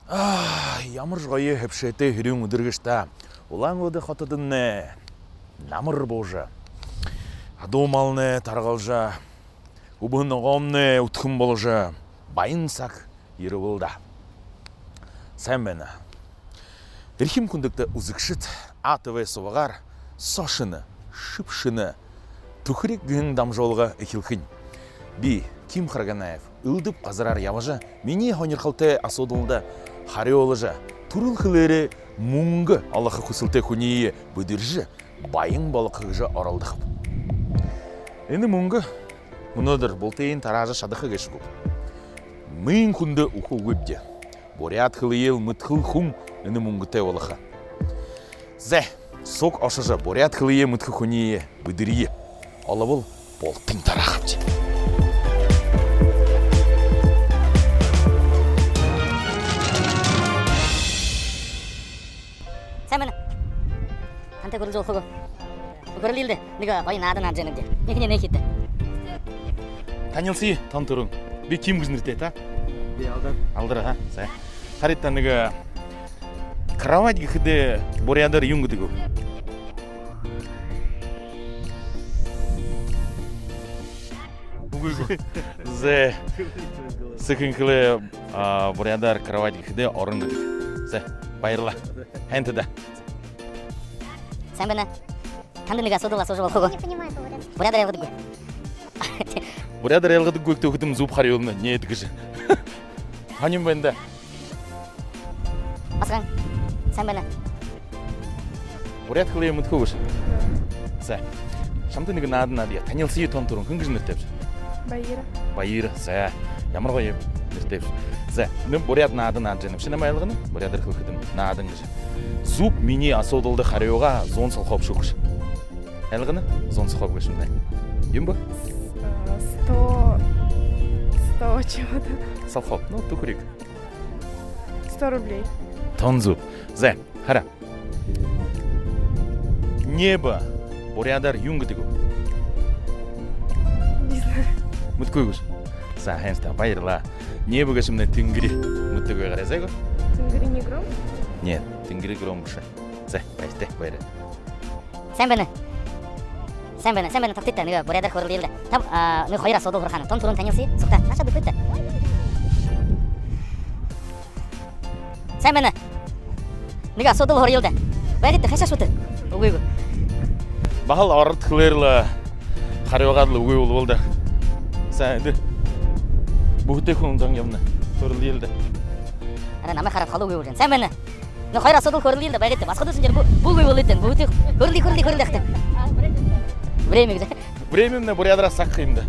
Ямар гоё хөвшөтэй хэрүүн өдөргөж та. Улаан өдө хотодон намар божа. Адуу малны таргалжа. Үбэн гомны өтгөн болжа. Баян цаг ирвэлда. Сайн байна. Эрхэм хүндэгт үзэгшид АТВ сувгаар сошины, шипшины түхрийг гэн дамжуулга эхэлхэн. Би Ким Харганаев ылдып газараар яважа миний хонирхолтой асуудалда хариулажа түрүүлхлээрээ мөнгө олох хүсэлтэй хүний бүдэрж баян болгохж оролдох. Энэ мөнгө өнөөдөр бултын тараажа шадахыг эшгүй. Мэн хүндэ үхүүгүйдэ. Бурят хылыел мэтхыл хүн энэ мөнгөтэй болох. Зэ сук ошожа бурят хылые мэтхыл хүний бүдэрье. Оловол бултын тараахавч. Сайн. Тантай гөрөл жоохоо. Гөрөл илдэ. Нэг гоё наадан ааж нэг. Нэгний нэг хитэ. Танилцъя тон төрөн. Би Ким гэж нэртэй та. Би Алдар ха. Сайн. Харита нэг кровать гэхэд бурядар юм гэдэг үү? Үгүй. Зэ. Секинкле бурядар кровать гэхэд орон гэдэг. Зэ. Баярлаа. Хэнтэдэ. Сайн байна. Танд нэг асуудал болохоо. Не понимаю, бурядар явагдаггүй. Бурядар ялгадаггүй гэдэм зүб хар юм нээд гэж. Ханим байна да. Асган. Сайн байна. Бурят хлээ мэдхүү биш. За. Шамд нэг наад я танилцъя тон төрөн хэн гэж нэртэй биш. Баяр. Баяр. За. Ямар гоё нэртэй биш. За. Нэг бурят наад юм шиг намайг ялгана. Бурядар хөлөхдөн наад гэж. Зүб миний асуудалд хариуга 100 солхов шүү гэж. Ялгана 100 солхов гэж юм. Юм ба? 100 чего-то. Солхов. Ну, тухрик. 100 рублей. Тон зуб. За. Хара. Небо. Бурядар юм гэдэг үү? Не знаю. Мэдгүй гэж. За, хэнста баярлаа. Небо гэж юм тэнгэр мэддэг байгараа зайг. Тэнгэр не гром? Нет, тэнгэр гром биш. За, баяр. Сайн байна. Тавтайтай нэг бурядар хөрөл илдэ. Там нэг хоёр асуудал хурхана. Тон түрүүн танилцъя. Сухта. Наша дэвтэ. Сайн байна. Нэг асуудал хөрөл илдэ. Баярт хашаашгүй. Үгүй. Бахал орд хлэрлэ хариугаад л үгүй болвол да. За, бүгдээ хүн зан явна. Хөрөл илдэ. Ара намайг хараад холоо үгүй. Сайн байна. Нэг хоёр асуудал хөрөл илдэ. Баярт басгадсан жиргүү. Бүггүй болоод бүгдээ хөрөл дахтай. Время на бурядра сакх юм да.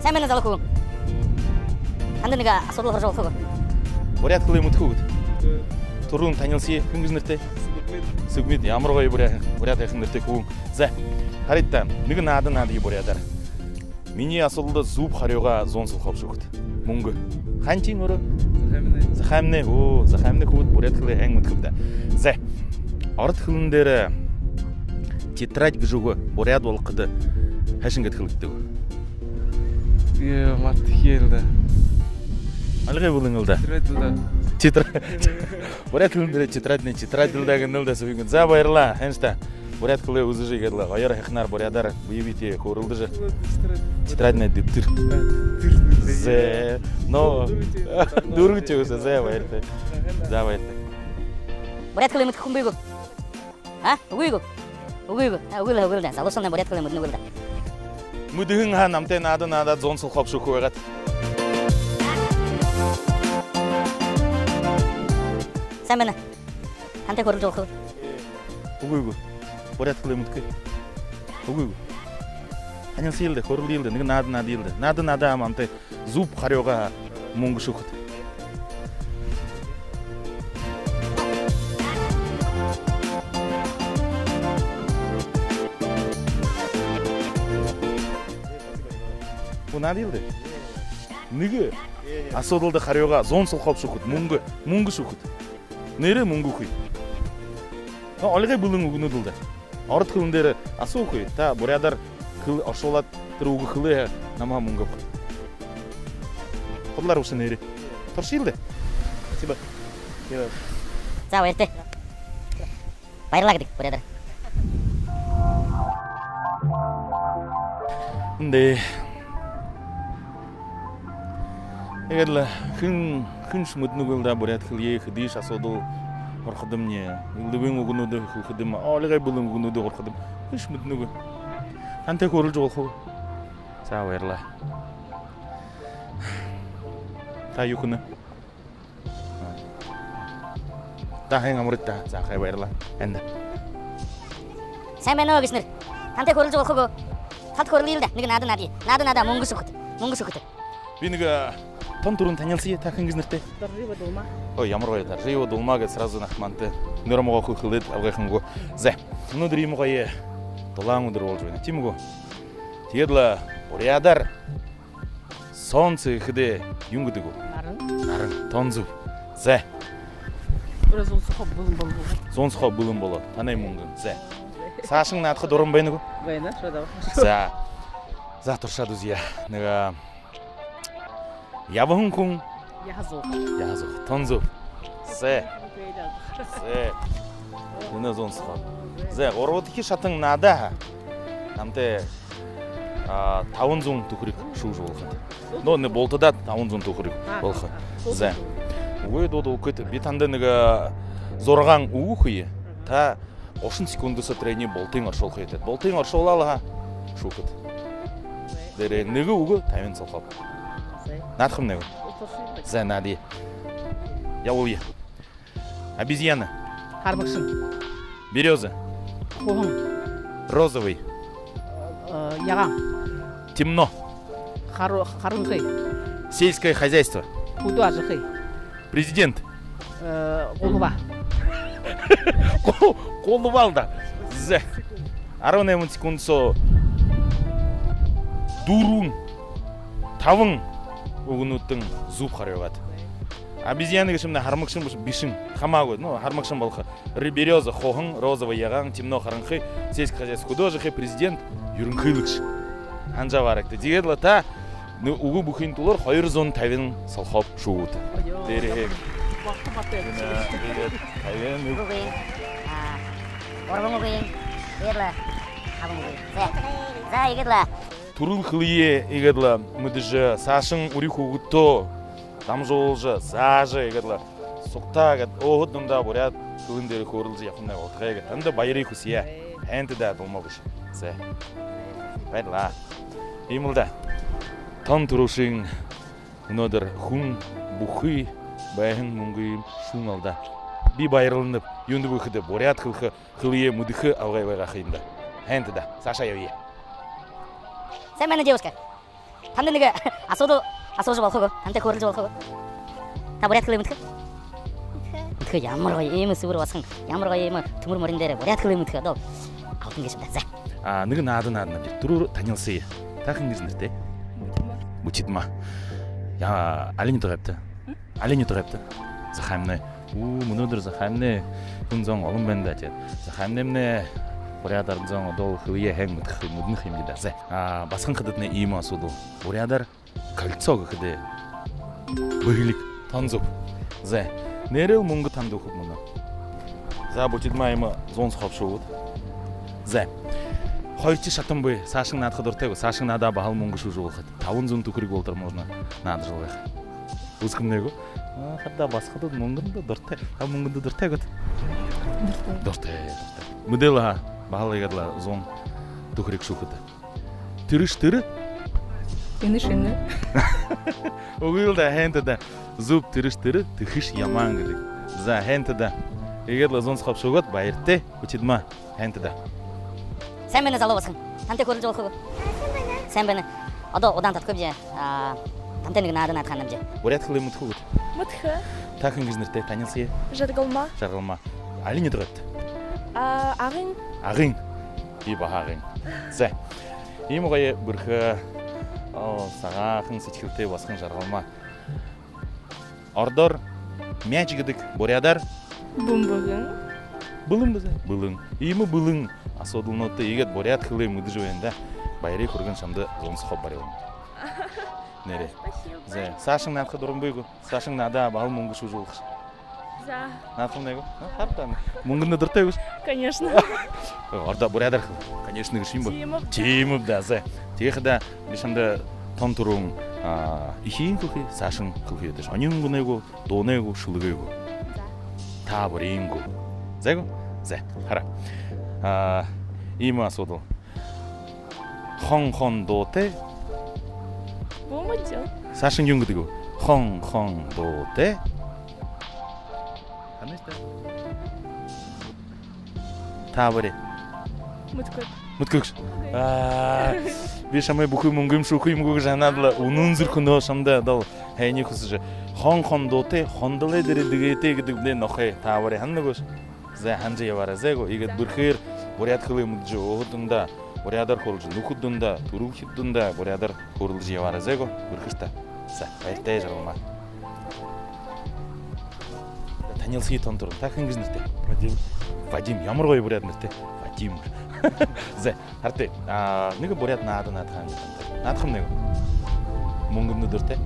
Сайн байна залхуу. Ханд нэг асуудал хорж болохоо. Буряд хлээ мэдхүү. Түрүүн танилцъя хэн гэж нэртэй? Сүгмэд ямар гоё буряд хайхан нэртэй хүн. За. Харита нэг наад бурядар. Миний асуудалд зүб хариуга 100 солхов шүүхт. Мөнгө. Ханчин өрөө? Захамны. Захамны хүүд буряд хлээ хэн мэдхүү да. За. Орд хөлн дээр тетрадь гэж үг буряд болгоход хашин гэдэг хэлдэг. Я мартхиэлда. Алгай бүлэн л да. Тетрадь. Буряд хөлн дээр тетрадь л да сүгэн. За баярлаа. Хэнста. Буряд хөлөө үзэж игээл хоёр хахнаар бурядар бивити хөрөлдөж. Тетрадь дэвтэр. Зэ. Но. Дөрөж өгсөн. За баярлаа. За баярлаа. Буряд хөлөө мэдэх хүн бийгөө. Үгүй. Үгүй. Залуусан буряд хөлөө мэднэ үгүй. Мүдхэн ха намтай надад 100 солхов шүүх байгаад. Сайн байна. Тантай хөрөл жоохоо. Үгүй. Буряд хөлөө мэдгүй. Үгүй. Танилцъя л хөрөл илдэ нэг наад илдэ. Наад амтай зүб хариуга мөнгө шүүхт. Надилдэ. Нэг асуудалд хариуга 100 солхов шүүхт мөнгө шүүхт. Нэрэ мөнгө хүй. Олгой бүлэн өгнөд л да. Орд хөлн дээр асуухгүй. Та бурядар оршуулаад тэр үг хөлөө намаа мөнгө. Ходлаар үсэн нэрэ. Торшилдэ. спасибо. За баяртай. Баярлалаа гэдэг бүрээд. 근데 이게 큰 смутнугулда бурят хлие хди шасоду хорходым не лывын угнуды худым алгай булын угнуды хорходым смутнугу анте көрүл жолху за баярла та юкуны та хэн амрытта за хай баярла энде сайн байна уу гиснэр. Тантай хөрөлж болохгүй. Тад хөрлөе л да. Нэг надаа мөнгө сөхөт. би нэг тон турун танилцъя та хэн гиснэртэй Торжива дома. ой ямар гоё торжива дулма гэж сразу нахмантай нөрмөгөө хөхлөд авгайхангүй за өнөөдөр юм гоё дулаан өдөр болж байна тийм үү тэгээд л урядар солнце ихэдэ юм гэдэг үү наран тонзу за Biraz olsa bulun. зонсхо бүлэн болоо танай мөнгө за саашин наадах дуран байна уу Байна, что да. за туршаа дүзья нэг явхан хүн Язу. тонзу за Нина зонсхо. За гурвдгийн шатан надаа намтай 500 төгрөг шүүж болгох. Нөө нэг болтодаа 500 төгрөг болгох. За. Үгүй дуудаггүй би танд нэг 6 өгөх үе. Та 30 секундээс трени болтын оршуулах хийдэг. Болтын оршуулаа шүүхэд. Дээрээ нэг үг 50 цолхоо. Наадах юм нэг. За нади. Явуя. Обезьяна. Харбакшин. Береза. Хохон. Розовый. Яган. Темно. Харунхай. Сельское хозяйство. Удуажихай. Президент. Голова. Голувалда. За. 18 секунд со. Дурун. Таван өгнүүдэн зүв харьяагаад. Обезьяны гэж юм хармагшин бишин хамаагүй ну хармагшин болох береза хохон розовый яган темно харанхай сельское хозяйство художник президент ерөнхийлөгч ханжаварагт тэгээд л та үгүй бүхийн тулаар 250 солхоо шүүгүүд дээрээ Оргонгогийн ярла хавангой. За игэдла. Турун хлие игэдла мэдэж саашин үрих өгөдөө дамжуулж зааж игэдла суктаа гэд өөд дундаа буряд хөвөн дээр хөөрөлж явахнаа утгая гэд танд баярыг хүсье. Хайнтдаа дулмагш. За. Баярлаа. Ийм л да. Тон турушин өнөөдөр хүн бүхий байхын мөнгө шүүн алда. Би баярланып юунд бүхэдэ буряд хлие мүдэх авгай байгаах юм да. Хайнтдаа. Саша явъя. Сайн байна девушка. Танд нэг асууж болохгүй. Тантай хөрлөж болохгүй. Та буряд хлээ мэдэх. Мэдэх ямар гоё ийм сүр басхан ямар гоё ийм төмөр мөрөн дээр буряд хлээ мэдэх одоо алтан гэж байна. За. Нэг наад дөрөв танилцъя. Та хэн гэж нэртэй? Мучидма. Я алинь төгөвтэй. Алинь төгөвтэй. Захаймнаа. Өнөөдөр захаймнаа. Хүн зон олон байна да тийм. Захаймнаа бурядар зон одоо хөвөө хэн мэдэх юм мэднэх юм да. За. Басхан хададны ийм асуудал. Бурядар кольцо гэхэд бэглик танзуп. За. Нэрэл мөнгө танд өгөх мөн. За Мучидма ийм зон сховшууд. За. Хоёр чи шатан буй саашин наадахад дуртайг саашин надаа бахал мөнгө шүүж болоход 500 төгрөг болдор можно наадж байгаа. Үзгэмнээгөө хадаа басхад мөнгөнд дуртай. Мөнгөнд дуртай гот. Дуртай. Модель бахал ягла зон төгрөг шүүхэд. Тэрш тэр? Энэшинэ. Өгөөл да хэнтэдэ зүб тэрш тэр тэхш ямаан гэдэг. За хэнтэдэ ягла зон схав шүүгээд баяртай. Мучидма хэнтэдэ. Сайн байна залуу басхан. Тантай хөрлөж болохгүй. Сайн байна. Одоо удаан татахгүй би. Тантай нэг наадах ханамж. Буряд хлээ мэдхүү. Мутха. Та хэн гэж нэртэй танилцъя? Жаргалма. Жаргалма. Алинь дөрөт. Арын. Агын. Би бахагын. За. Ийм гоё бүрхэ сагаахан сэтгэлтэй басхан жаргалма. Ордор мяч гэдэг бурядар Бумбогын. Булын. Ийм булын асуудалнуудаа игээд буряд хлээ мэдэж байна да. Баярыг хүргэн шамд зонсхоо барив. Нэрэ. За, саашин наадах дуран бийгүү. Саашин надаа бахал мөнгө шүүж болох. За. Надхам него. Хартан. Мөнгөнд дуртай. Конечно. Орда бурядар. Конечно гэршин бо. Тимэв да за. Тэгэхэд бишэнд тон турун ихийн хөхи саашин хөхи дэш. Онин гүнэго дуунэго шүлгэго. Та бүрийнго. Зэго. За. Хара. Ийм асуудал. хон дуутэй. Бомжо. Саашин юм гэдэг үү? хон дуутэй. Ханастай. Тавры. Мөткөж. Би шамай бүхий мөнгөм шүүхий мөнгөг жанаадла үнэн зүрхөндөө шамдаа дал хайны хүсэж хон дуутэй хондлээ дээр дэгээтэй гэдэг нэ нохой тавры ханнагош. За ханжи яваараа зэго игэд бүрхээр буряд хөлөө мэдж өөдөнда бурядар хөрж нүхэдөнда түрүүхэдөнда бурядар хөрлж яваараа зэго бүрхэртэ. За баяртай жаргамаа. Танилцхий тон тур та хэн гэж нэртэй? Вадим ямар гоё буряд нэртэй? Вадим. За хартай нэг буряд наадхан наадхан нэг мөнгөнд дөртэй.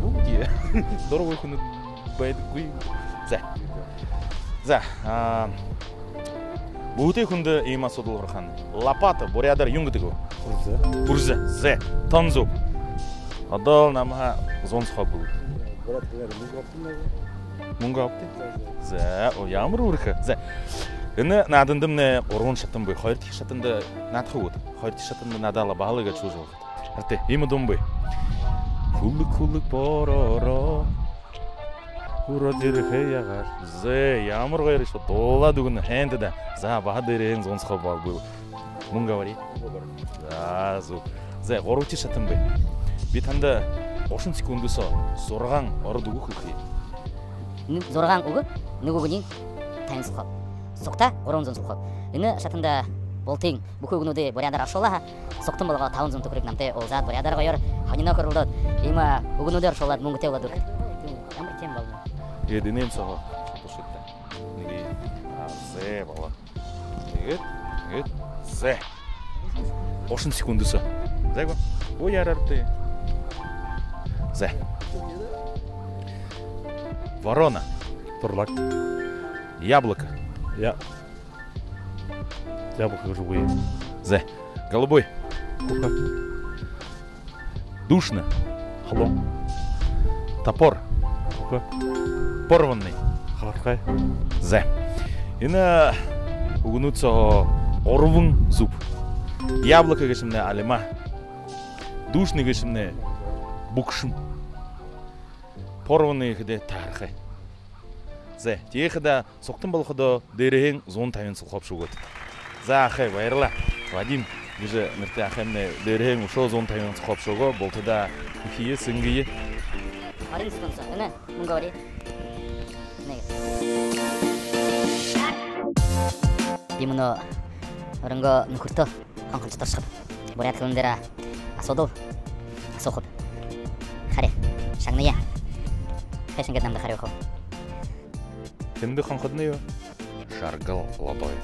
Үгүй дөрөв хүн байдгүй. За бүгдээ хүнд ийм асуудал гархан. Лопата бурядар юм гэдэг үү? Бүрзэ. Зэ тонзу. Одоо намаа зонцхоо бүгд. Мөнгө авдаг. За ямар үрэх. За энэ нааданд нэ 3 шатан бай 2 дахь шатанд наадах уу? 2 дахь шатанд надаала баалаа гэж шүүж байгаа. Хартай ийм дум бай. Хүлэг бороо. Хүрээд хэягаар. Зэ ямар гоё шүү дуулаад өгнө хайнд да. За баа дээрээ зонцхоо баагүй. Мөнгө аварий. За зү. За 3 дахь шатан бай. Би танд 30 секундээс 6 орд өгөх үхий. 6 өгөө нөгөөний танилцах. Сугта 300 сухав. Энэ шатанда болтын бүх өгнүүдээ бурядар авшуулаа. Сугтан болгоо 500 төгрөг намтай уулзаад бурядар гоёор хоньно хөрлөөд ийм өгнүүдээр шуулаад мөнгөтэй болоод өгөх. Ямар тийм бол. Тэгээд энэм соо тушигтай. Нэг зэ болоо. Тэгээд зэ. 30 секундээс. Зэго. Буярартай. Зэ. Ворона. Турлак. Яблоко. Яблоко живые. Зэ. Голубой. Куха. Душно. Холом. Топор. Куха. Порванный. Хархай. Зэ. Энэ өгнөөцөө урван зүв. Яблоко гэшмнэ алима. Душны гэшмнэ бүкшм. Порванный хэдэ таархай. За тийхэд сугтан болоход дээрээ 150 сухав шүгөөд. За ахай баярлаа. Вадим гэж нэртэй ахаймны дээрээ өшөө 150 сухав шүгөө болтода хие сэнгээ. 20 секунд энэ мөнгө аварий. Нэг. Димно оронго нөхөртөө хонхолж тарсах. Буряд хүн дээр асуудал асуухад. Харэ. Шагная. Хэшингэд намда харах. Тэнд хонходны юу? Шаргал лодойд.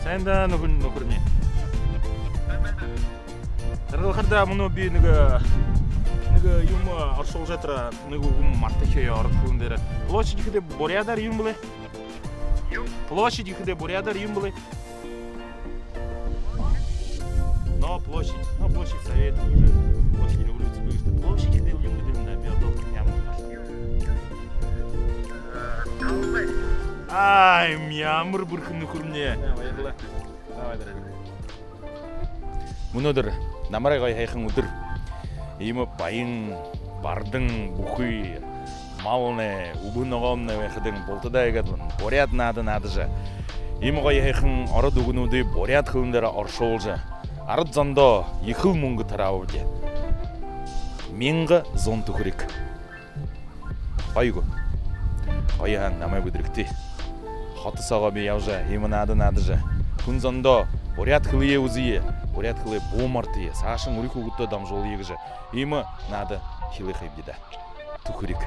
Сэнда нөхөрний. Тэрхэрдэ мөн би нэг юм оршуулж жатра нэг юм мартахи орох хүн дээр. Площадь ихэдэ бурядар юм блэ? Площадь ихэдэ бурядар юм блэ? Но площадь совет уже. Площадь революции будет. Площадь ихэдэ юм гэдэг нь би одоо ямар. Ай, ямар бүрхэн нөхөрнээ. Баярлалаа. Өнөөдөр намарыг гоё хайхан өдөр. Ийм баян бардан бүхий маалны үгэн ногоомны байхад болтодаа игээд буряд наадаж ийм гоё хайхан ород өгнүүдийг буряд хөвөн дээр оршуулж ард зондоо ихэл мөнгө тараавд. 1100 төгрөг. Ойго. Оян намайг өдрөгтэй. Хотосоогоо би явж ийм наадаж хүн зондоо буряд хөвөө үзье. Буряд хөвөө буумартай саашин өрих өгдөө дамжуулъя гэж ийм наада хэлэх хэвдэ. Төгрөг.